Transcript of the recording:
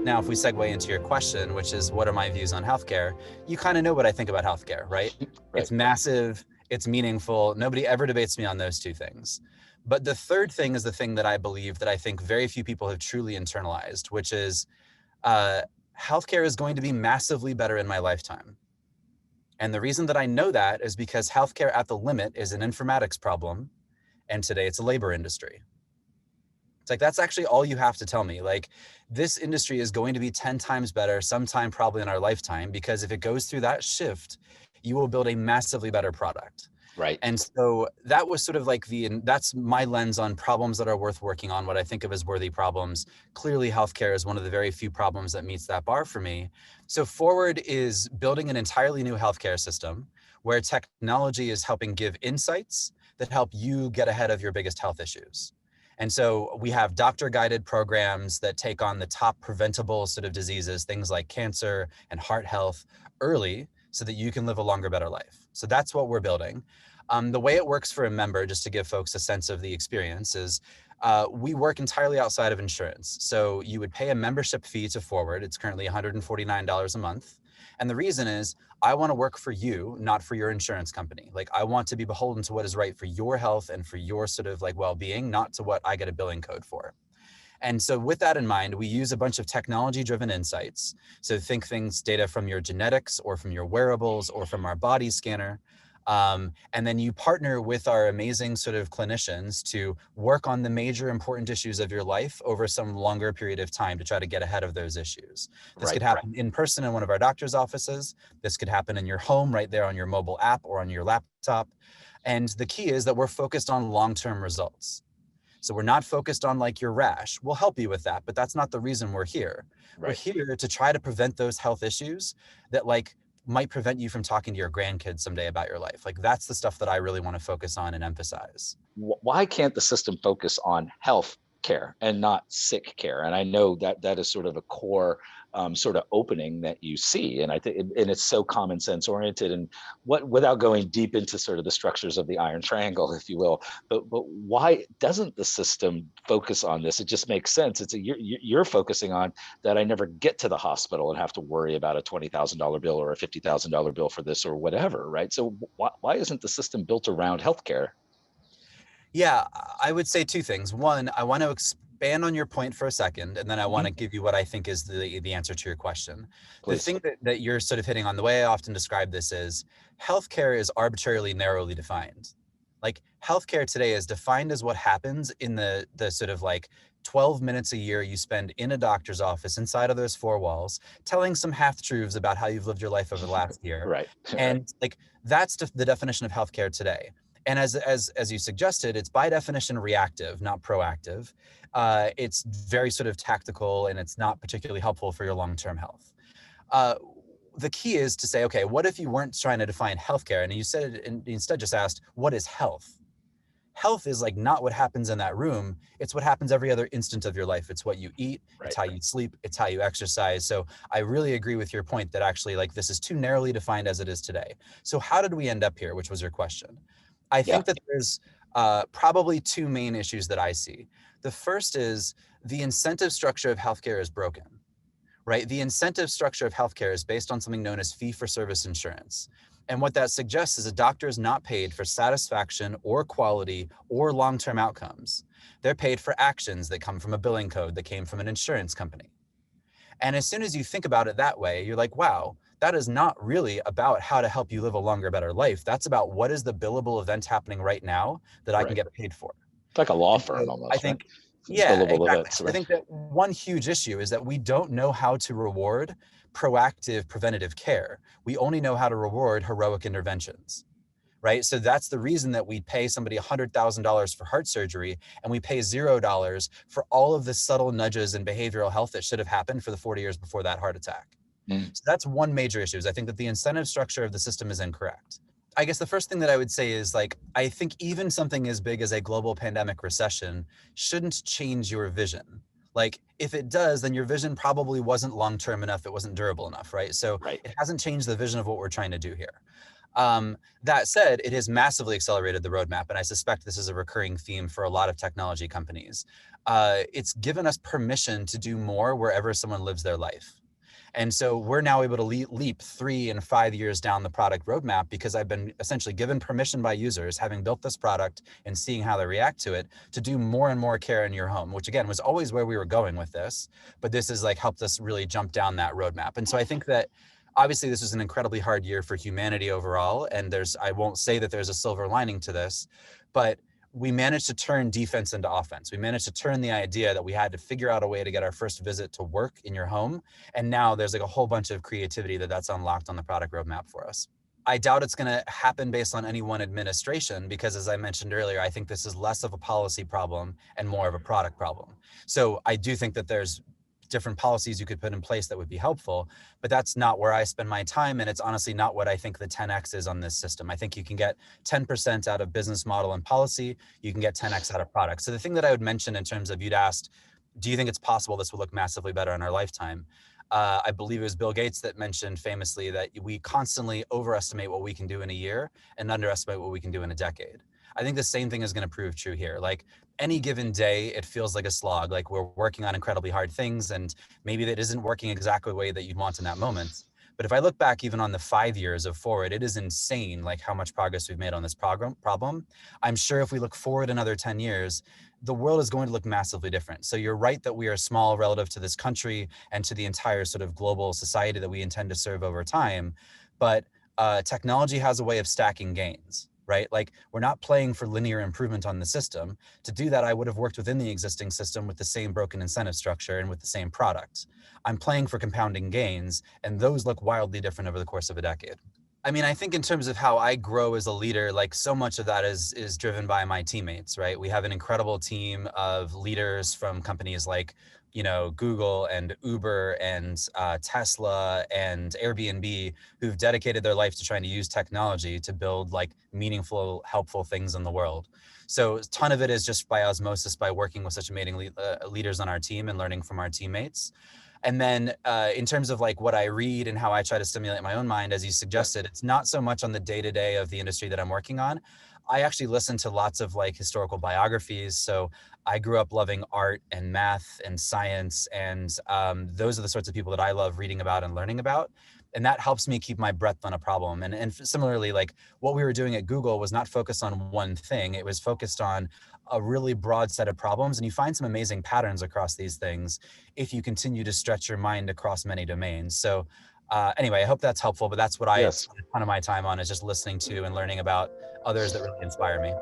Now, if we segue into your question, which is what are my views on healthcare, you kind of know what I think about healthcare, right? Right. It's massive, it's meaningful. Nobody ever debates me on those two things. But the third thing is the thing that I believe that I think very few people have truly internalized, which is uh, healthcare is going to be massively better in my lifetime. And the reason that I know that is because healthcare at the limit is an informatics problem, and today it's a labor industry. It's like, that's actually all you have to tell me. Like, this industry is going to be 10 times better sometime probably in our lifetime, because if it goes through that shift, you will build a massively better product. Right. And so that was sort of like that's my lens on problems that are worth working on, what I think of as worthy problems. Clearly, healthcare is one of the very few problems that meets that bar for me. So Forward is building an entirely new healthcare system where technology is helping give insights that help you get ahead of your biggest health issues. And so we have doctor guided programs that take on the top preventable sort of diseases, things like cancer and heart health early, so that you can live a longer, better life. So that's what we're building. The way it works for a member, just to give folks a sense of the experience, is we work entirely outside of insurance. So you would pay a membership fee to Forward. It's currently $149 a month. And the reason is I want to work for you, not for your insurance company. Like, I want to be beholden to what is right for your health and for your sort of like well-being, not to what I get a billing code for. And so with that in mind, we use a bunch of technology-driven insights. So think things, data from your genetics or from your wearables or from our body scanner. And then you partner with our amazing sort of clinicians to work on the major important issues of your life over some longer period of time to try to get ahead of those issues. This could Right. happen in person in one of our doctor's offices. This could happen in your home right there on your mobile app or on your laptop. And the key is that we're focused on long-term results. So we're not focused on like your rash. We'll help you with that, but that's not the reason we're here. We're Right. here to try to prevent those health issues that like might prevent you from talking to your grandkids someday about your life. Like, that's the stuff that I really want to focus on and emphasize. Why can't the system focus on health care and not sick care? And I know that that is sort of a core sort of opening that you see, and I think, and it's so common sense oriented. And what, without going deep into sort of the structures of the iron triangle, if you will, but why doesn't the system focus on this? It just makes sense. It's you're focusing on that. I never get to the hospital and have to worry about a $20,000 bill or a $50,000 bill for this or whatever, right? So why isn't the system built around healthcare? Yeah, I would say two things. One, I want to expand on your point for a second, and then I want to give you what I think is the answer to your question. The Please. thing that you're sort of hitting on, the way I often describe this is healthcare is arbitrarily narrowly defined. Like, healthcare today is defined as what happens in the sort of like 12 minutes a year you spend in a doctor's office inside of those four walls, telling some half truths about how you've lived your life over the last year. Right. Right. And like, that's the definition of healthcare today. And as you suggested, it's by definition reactive, not proactive. It's very sort of tactical, and it's not particularly helpful for your long-term health. Uh, the key is to say, okay, what if you weren't trying to define healthcare and you said it, and instead just asked, what is health? Health is like not what happens in that room. It's what happens every other instant of your life. It's what you eat. It's Right. how you sleep. It's how you exercise. So I really agree with your point that actually like this is too narrowly defined as it is today. So how did we end up here, which was your question? I Yeah. think that there's probably two main issues that I see. The first is the incentive structure of healthcare is broken, right? The incentive structure of healthcare is based on something known as fee-for-service insurance. And what that suggests is a doctor is not paid for satisfaction or quality or long-term outcomes. They're paid for actions that come from a billing code that came from an insurance company. And as soon as you think about it that way, you're like, wow, that is not really about how to help you live a longer, better life. That's about what is the billable event happening right now that I can Right. get paid for. It's like a law And firm so I almost, right? think, It's yeah, billable exactly. events, So I right? think that one huge issue is that we don't know how to reward proactive preventative care. We only know how to reward heroic interventions, right? So that's the reason that we pay somebody $100,000 for heart surgery and we pay $0 for all of the subtle nudges in behavioral health that should have happened for the 40 years before that heart attack. Mm. So that's one major issue, is I think that the incentive structure of the system is incorrect. I guess the first thing that I would say is like, I think even something as big as a global pandemic recession shouldn't change your vision. Like, if it does, then your vision probably wasn't long-term enough. It wasn't durable enough, right? So Right. it hasn't changed the vision of what we're trying to do here. That said, it has massively accelerated the roadmap, and I suspect this is a recurring theme for a lot of technology companies. It's given us permission to do more wherever someone lives their life. And so we're now able to leap 3 and 5 years down the product roadmap because I've been essentially given permission by users, having built this product and seeing how they react to it, to do more and more care in your home, which again was always where we were going with this. But this has like helped us really jump down that roadmap. And so I think that obviously this was an incredibly hard year for humanity overall. And I won't say that there's a silver lining to this, but we managed to turn defense into offense. We managed to turn the idea that we had to figure out a way to get our first visit to work in your home. And now there's like a whole bunch of creativity that's unlocked on the product roadmap for us. I doubt it's going to happen based on any one administration because, as I mentioned earlier, I think this is less of a policy problem and more of a product problem. So I do think that there's different policies you could put in place that would be helpful, but that's not where I spend my time. And it's honestly not what I think the 10X is on this system. I think you can get 10% out of business model and policy. You can get 10X out of product. So the thing that I would mention in terms of, you'd asked, do you think it's possible this will look massively better in our lifetime? I believe it was Bill Gates that mentioned famously that we constantly overestimate what we can do in a year and underestimate what we can do in a decade. I think the same thing is going to prove true here. Like any given day, it feels like a slog. Like we're working on incredibly hard things, and maybe that isn't working exactly the way that you'd want in that moment. But if I look back even on the 5 years of forward, it is insane like how much progress we've made on this problem. I'm sure if we look forward another 10 years, the world is going to look massively different. So you're right that we are small relative to this country and to the entire sort of global society that we intend to serve over time. But technology has a way of stacking gains, right? Like we're not playing for linear improvement on the system. To do that, I would have worked within the existing system with the same broken incentive structure and with the same product. I'm playing for compounding gains, and those look wildly different over the course of a decade. I mean, I think in terms of how I grow as a leader, like so much of that is driven by my teammates, right? We have an incredible team of leaders from companies like, Google and Uber and Tesla and Airbnb, who've dedicated their life to trying to use technology to build like meaningful, helpful things in the world. So a ton of it is just by osmosis, by working with such amazing leaders on our team and learning from our teammates. And then in terms of like what I read and how I try to stimulate my own mind, as you Yeah. suggested, it's not so much on the day-to-day of the industry that I'm working on. I actually listen to lots of like historical biographies. So I grew up loving art and math and science. And those are the sorts of people that I love reading about and learning about. And that helps me keep my breadth on a problem. And similarly, like what we were doing at Google was not focused on one thing. It was focused on a really broad set of problems. And you find some amazing patterns across these things if you continue to stretch your mind across many domains. So anyway, I hope that's helpful, but that's what I Yes. spend a ton of my time on, is just listening to and learning about others that really inspire me.